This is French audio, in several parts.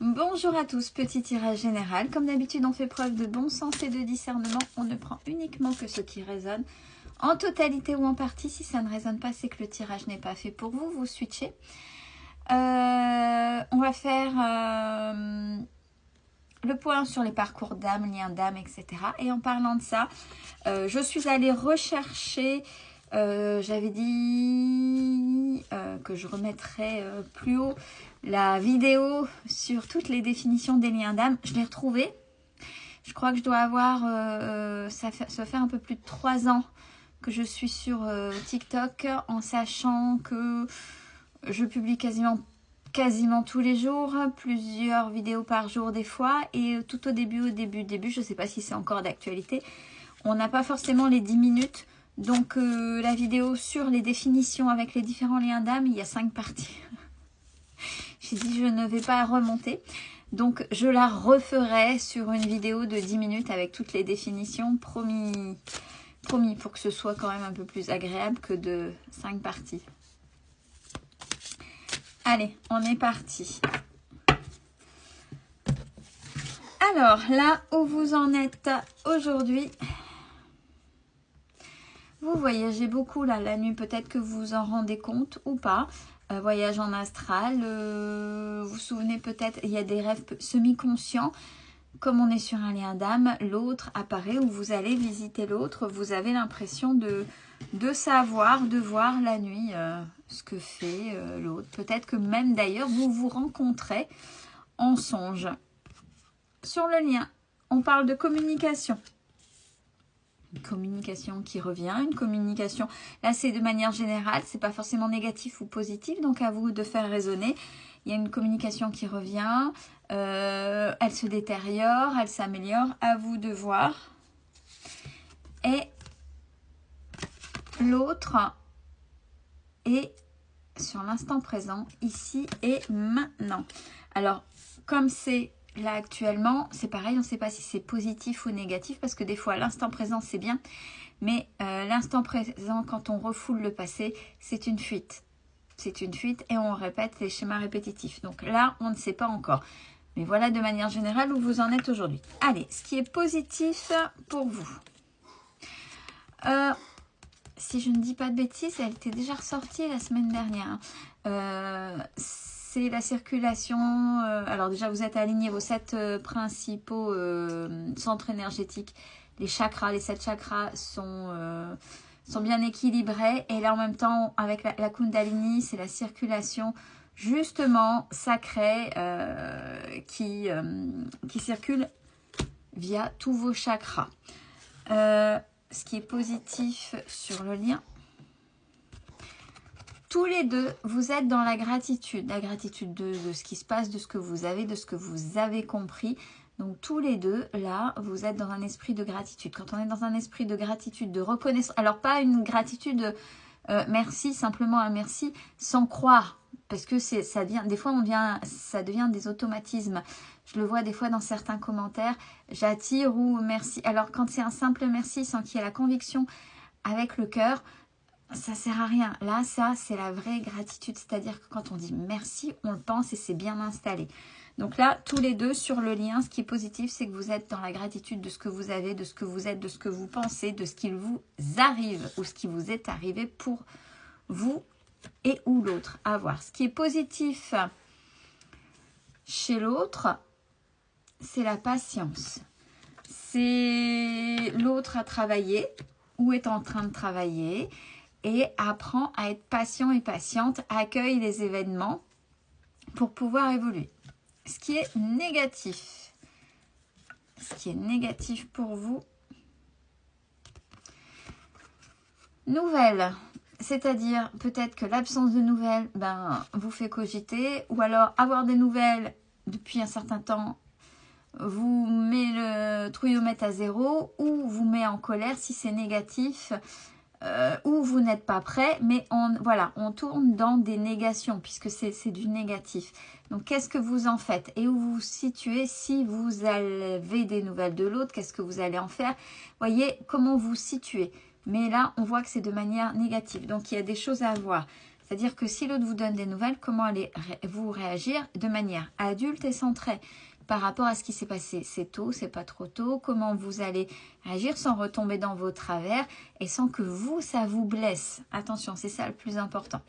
Bonjour à tous, petit tirage général. Comme d'habitude, on fait preuve de bon sens et de discernement. On ne prend uniquement que ce qui résonne, en totalité ou en partie. Si ça ne résonne pas, c'est que le tirage n'est pas fait pour vous. Vous switchez. On va faire le point sur les parcours d'âme, liens d'âme, etc. Et en parlant de ça, je suis allée rechercher... j'avais dit que je remettrais plus haut la vidéo sur toutes les définitions des liens d'âme. Je l'ai retrouvée. Je crois que je dois avoir, ça fait un peu plus de 3 ans que je suis sur TikTok, en sachant que je publie quasiment tous les jours, plusieurs vidéos par jour des fois. Et tout au début, je ne sais pas si c'est encore d'actualité, on n'a pas forcément les 10 minutes. Donc la vidéo sur les définitions avec les différents liens d'âme, il y a 5 parties. J'ai dit je ne vais pas remonter. Donc je la referai sur une vidéo de 10 minutes avec toutes les définitions. Promis, promis, pour que ce soit quand même un peu plus agréable que de 5 parties. Allez, on est parti. Alors là où vous en êtes aujourd'hui... Vous voyagez beaucoup là, la nuit, peut-être que vous vous en rendez compte ou pas. Voyage en astral, vous vous souvenez peut-être, il y a des rêves semi-conscients. Comme on est sur un lien d'âme, l'autre apparaît ou vous allez visiter l'autre. Vous avez l'impression de savoir, de voir la nuit ce que fait l'autre. Peut-être que même d'ailleurs, vous vous rencontrez en songe. Sur le lien, on parle de communication. Une communication qui revient, une communication, là c'est de manière générale, c'est pas forcément négatif ou positif, donc à vous de faire résonner. Il y a une communication qui revient, elle se détériore, elle s'améliore, à vous de voir. Et l'autre est sur l'instant présent, ici et maintenant. Alors, comme c'est... Là actuellement, c'est pareil, on ne sait pas si c'est positif ou négatif parce que des fois l'instant présent c'est bien, mais l'instant présent quand on refoule le passé, c'est une fuite. C'est une fuite et on répète les schémas répétitifs. Donc là, on ne sait pas encore. Mais voilà de manière générale où vous en êtes aujourd'hui. Allez, ce qui est positif pour vous. Si je ne dis pas de bêtises, elle était déjà ressortie la semaine dernière. C'est la circulation. Alors déjà, vous êtes aligné vos 7 principaux centres énergétiques. Les chakras, les 7 chakras sont bien équilibrés. Et là, en même temps, avec la Kundalini, c'est la circulation justement sacrée qui circule via tous vos chakras. Ce qui est positif sur le lien. Tous les deux, vous êtes dans la gratitude de ce qui se passe, de ce que vous avez, de ce que vous avez compris. Donc tous les deux, là, vous êtes dans un esprit de gratitude. Quand on est dans un esprit de gratitude, de reconnaissance, alors pas une gratitude merci, simplement un merci, sans croire. Parce que ça devient, des fois, ça devient des automatismes. Je le vois des fois dans certains commentaires, j'attire ou merci. Alors quand c'est un simple merci sans qu'il y ait la conviction avec le cœur, ça sert à rien. Là, ça, c'est la vraie gratitude. C'est-à-dire que quand on dit merci, on le pense et c'est bien installé. Donc là, tous les deux sur le lien, ce qui est positif, c'est que vous êtes dans la gratitude de ce que vous avez, de ce que vous êtes, de ce que vous pensez, de ce qu'il vous arrive ou ce qui vous est arrivé pour vous et ou l'autre. À voir. Ce qui est positif chez l'autre, c'est la patience. C'est l'autre à travailler ou est en train de travailler. Et apprend à être patient et patiente, accueille les événements pour pouvoir évoluer. Ce qui est négatif pour vous, nouvelles, c'est-à-dire peut-être que l'absence de nouvelles vous fait cogiter, ou alors avoir des nouvelles depuis un certain temps vous met le trouillomètre à 0 ou vous met en colère si c'est négatif. Ou vous n'êtes pas prêt, mais on tourne dans des négations puisque c'est du négatif. Donc qu'est-ce que vous en faites et où vous vous situez si vous avez des nouvelles de l'autre, qu'est-ce que vous allez en faire? Voyez comment vous situez. Mais là, on voit que c'est de manière négative. Donc il y a des choses à voir. C'est-à-dire que si l'autre vous donne des nouvelles, comment allez-vous réagir de manière adulte et centrée par rapport à ce qui s'est passé? C'est tôt, c'est pas trop tôt? Comment vous allez réagir sans retomber dans vos travers et sans que vous, ça vous blesse? Attention, c'est ça le plus important.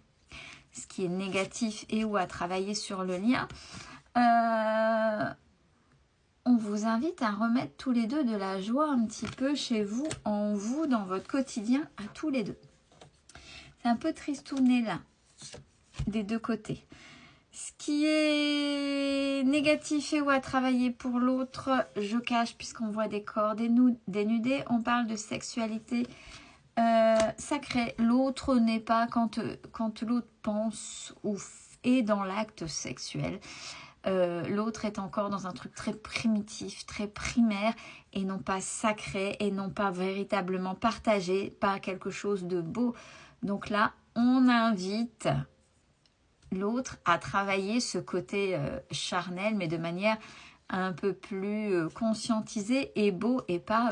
Ce qui est négatif et ou à travailler sur le lien. On vous invite à remettre tous les deux de la joie un petit peu chez vous, en vous, dans votre quotidien, à tous les deux. C'est un peu tristouné là, des deux côtés. Ce qui est négatif et ou à travailler pour l'autre, je cache puisqu'on voit des corps dénudés. On parle de sexualité sacrée. L'autre n'est pas quand l'autre pense ou est dans l'acte sexuel. L'autre est encore dans un truc très primitif, très primaire et non pas sacré et non pas véritablement partagé, pas quelque chose de beau. Donc là, on invite l'autre à travailler ce côté charnel, mais de manière un peu plus conscientisée et beau et pas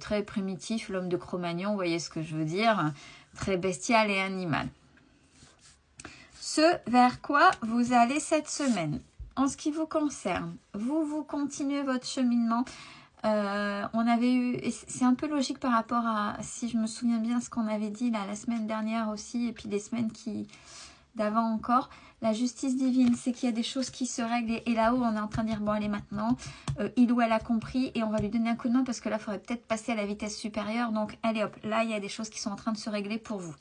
très primitif, l'homme de Cro-Magnon, vous voyez ce que je veux dire, très bestial et animal. Ce vers quoi vous allez cette semaine. En ce qui vous concerne, vous continuez votre cheminement. On avait eu, c'est un peu logique par rapport à, si je me souviens bien, ce qu'on avait dit là, la semaine dernière aussi, et puis les semaines d'avant encore. La justice divine, c'est qu'il y a des choses qui se règlent. Et là-haut, on est en train de dire, bon, allez maintenant, il ou elle a compris, et on va lui donner un coup de main parce que là, il faudrait peut-être passer à la vitesse supérieure. Donc, allez hop, là, il y a des choses qui sont en train de se régler pour vous.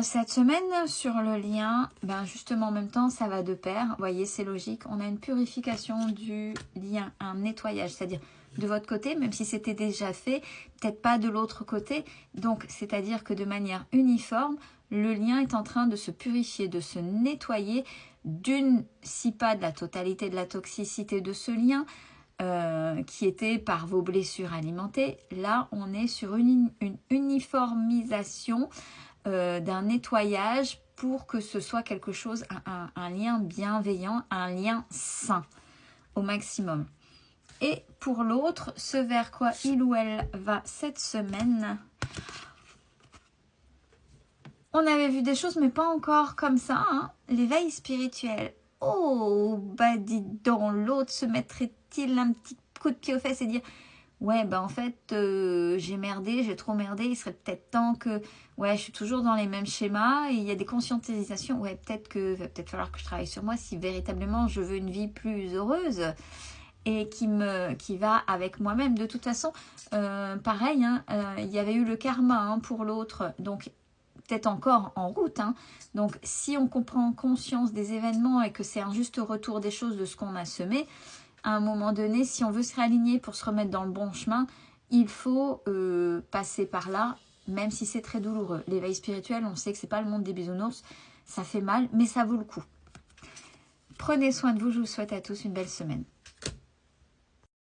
Cette semaine sur le lien, ben justement en même temps ça va de pair, vous voyez c'est logique, on a une purification du lien, un nettoyage, c'est-à-dire de votre côté, même si c'était déjà fait, peut-être pas de l'autre côté, donc c'est-à-dire que de manière uniforme, le lien est en train de se purifier, de se nettoyer si pas de la totalité de la toxicité de ce lien, qui était par vos blessures alimentées, là on est sur une uniformisation d'un nettoyage pour que ce soit quelque chose, un lien bienveillant, un lien sain au maximum. Et pour l'autre, ce vers quoi il ou elle va cette semaine, on avait vu des choses mais pas encore comme ça, hein. L'éveil spirituel. Oh, bah dis donc, l'autre se mettrait-il un petit coup de pied aux fesses et dire ouais, bah en fait, j'ai merdé, j'ai trop merdé, il serait peut-être temps que... Ouais, je suis toujours dans les mêmes schémas et il y a des conscientisations. Ouais, peut-être que va peut-être falloir que je travaille sur moi si véritablement je veux une vie plus heureuse et qui va avec moi-même. De toute façon, pareil, hein, il y avait eu le karma hein, pour l'autre, donc peut-être encore en route. Hein. Donc, si on comprend conscience des événements et que c'est un juste retour des choses de ce qu'on a semé, à un moment donné, si on veut se réaligner pour se remettre dans le bon chemin, il faut passer par là, même si c'est très douloureux. L'éveil spirituel, on sait que c'est pas le monde des bisounours, ça fait mal, mais ça vaut le coup. Prenez soin de vous, je vous souhaite à tous une belle semaine.